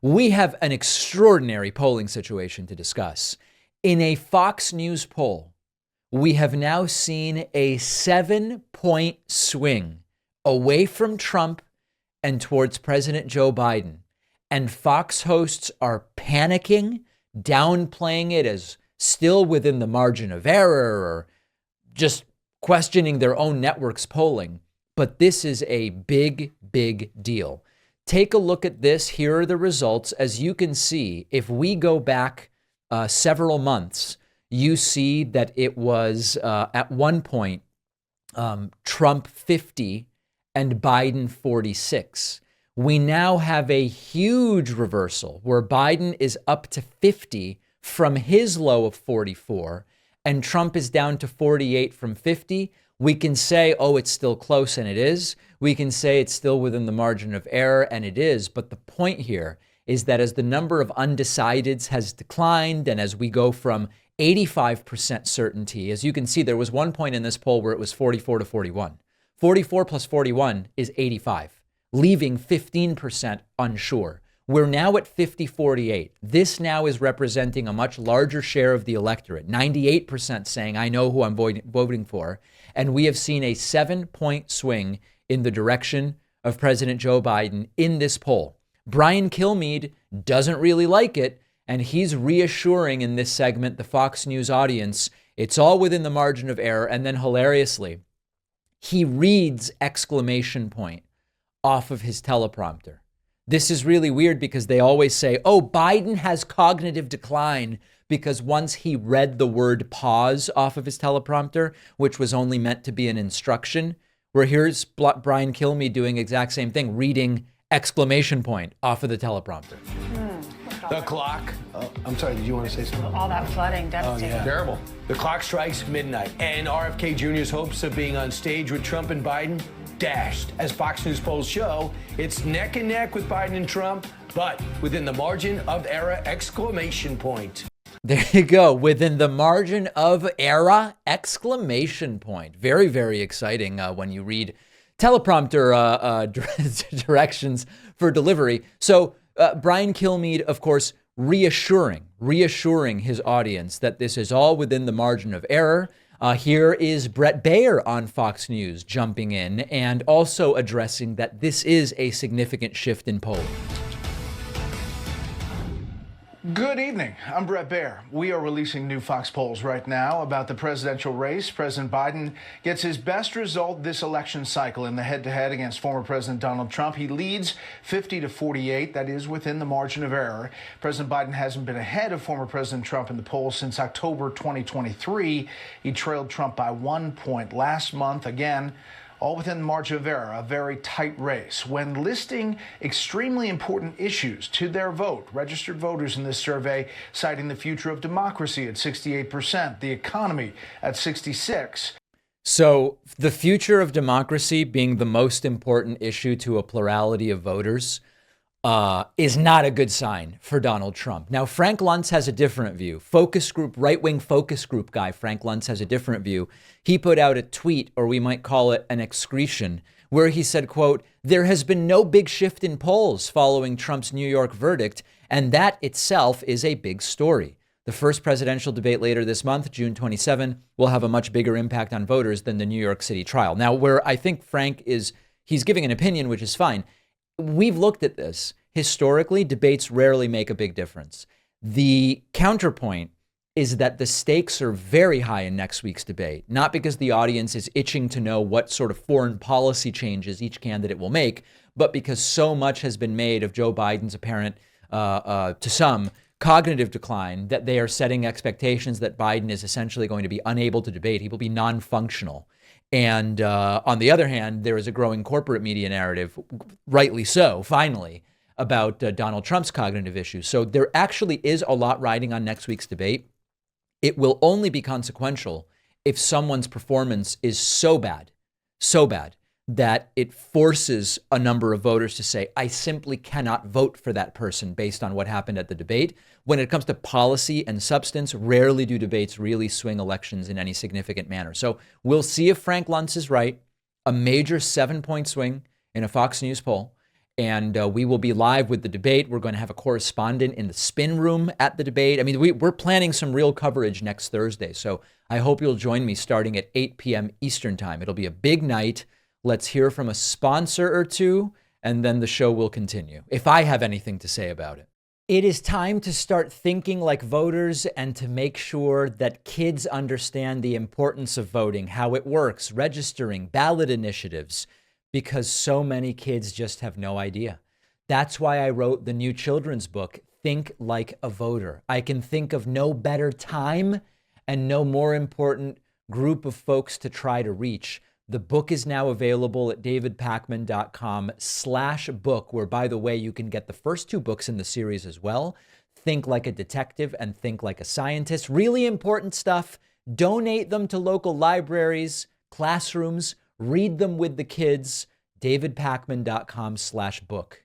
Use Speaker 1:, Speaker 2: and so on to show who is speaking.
Speaker 1: We have an extraordinary polling situation to discuss. In a Fox News poll, we have now seen a 7-point swing away from Trump and towards President Joe Biden. And Fox hosts are panicking, downplaying it as still within the margin of error, or just questioning their own network's polling. But this is a big, big deal. Take a look at this. Here are the results. As you can see, if we go back several months, you see that it was at one point Trump 50 and Biden 46. We now have a huge reversal where Biden is up to 50 from his low of 44 and Trump is down to 48 from 50. We can say, oh, it's still close, and it is. We can say it's still within the margin of error, and it is. But the point here is that as the number of undecideds has declined, and as we go from 85% certainty, as you can see, there was one point in this poll where it was 44 to 41. 44 plus 41 is 85, leaving 15% unsure. We're now at 50-48. This now is representing a much larger share of the electorate, 98% saying, I know who I'm voting for. And we have seen a 7-point swing in the direction of President Joe Biden in this poll. Brian Kilmeade doesn't really like it, and he's reassuring in this segment the Fox News audience it's all within the margin of error. And then hilariously, he reads exclamation point off of his teleprompter. This is really weird because they always say, oh, Biden has cognitive decline, because once he read the word pause off of his teleprompter, which was only meant to be an instruction, where here's Brian Kilmeade doing exact same thing, reading exclamation point off of the teleprompter.
Speaker 2: The clock.
Speaker 3: Oh, I'm sorry, did you want to say something?
Speaker 4: All that flooding, devastating.
Speaker 2: Oh, yeah. Terrible. The clock strikes midnight, and RFK Jr.'s hopes of being on stage with Trump and Biden dashed. As Fox News polls show, it's neck and neck with Biden and Trump, but within the margin of error, exclamation point.
Speaker 1: There you go. Within the margin of error, exclamation point. Very, very exciting when you read teleprompter directions for delivery. So Brian Kilmeade, of course, reassuring his audience that this is all within the margin of error. Here is Brett Baier on Fox News jumping in and also addressing that this is a significant shift in polling.
Speaker 3: Good evening. I'm Brett Baier. We are releasing new Fox polls right now about the presidential race. President Biden gets his best result this election cycle in the head-to-head against former President Donald Trump. He leads 50-48. That is within the margin of error. President Biden hasn't been ahead of former President Trump in the polls since October 2023. He trailed Trump by 1 point last month. Again, all within the margin of error, a very tight race. When listing extremely important issues to their vote, registered voters in this survey citing the future of democracy at 68%, the economy at 66%.
Speaker 1: So the future of democracy being the most important issue to a plurality of voters is not a good sign for Donald Trump. Now, Frank Luntz has a different view. Focus group, right-wing focus group guy, Frank Luntz has a different view. He put out a tweet, or we might call it an excretion, where he said, quote, there has been no big shift in polls following Trump's New York verdict, and that itself is a big story. The first presidential debate later this month, June 27, will have a much bigger impact on voters than the New York City trial. Now, where I think Frank he's giving an opinion, which is fine. We've looked at this. Historically, debates rarely make a big difference. The counterpoint is that the stakes are very high in next week's debate, not because the audience is itching to know what sort of foreign policy changes each candidate will make, but because so much has been made of Joe Biden's apparent, to some, cognitive decline that they are setting expectations that Biden is essentially going to be unable to debate. He will be non-functional. And on the other hand, there is a growing corporate media narrative, rightly so, finally, about Donald Trump's cognitive issues. So there actually is a lot riding on next week's debate. It will only be consequential if someone's performance is so bad that it forces a number of voters to say, I simply cannot vote for that person based on what happened at the debate. When it comes to policy and substance, rarely do debates really swing elections in any significant manner. So we'll see if Frank Luntz is right. A major 7-point swing in a Fox News poll. And we will be live with the debate. We're going to have a correspondent in the spin room at the debate. I mean, we're planning some real coverage next Thursday. So I hope you'll join me starting at 8 p.m. Eastern time. It'll be a big night. Let's hear from a sponsor or two, and then the show will continue, if I have anything to say about it. It is time to start thinking like voters and to make sure that kids understand the importance of voting, how it works, registering, ballot initiatives, because so many kids just have no idea. That's why I wrote the new children's book, Think Like a Voter. I can think of no better time and no more important group of folks to try to reach. The book is now available at davidpakman.com/book, where, by the way, you can get the first 2 books in the series as well. Think Like a Detective and Think Like a Scientist. Really important stuff. Donate them to local libraries, classrooms, read them with the kids. davidpakman.com/book.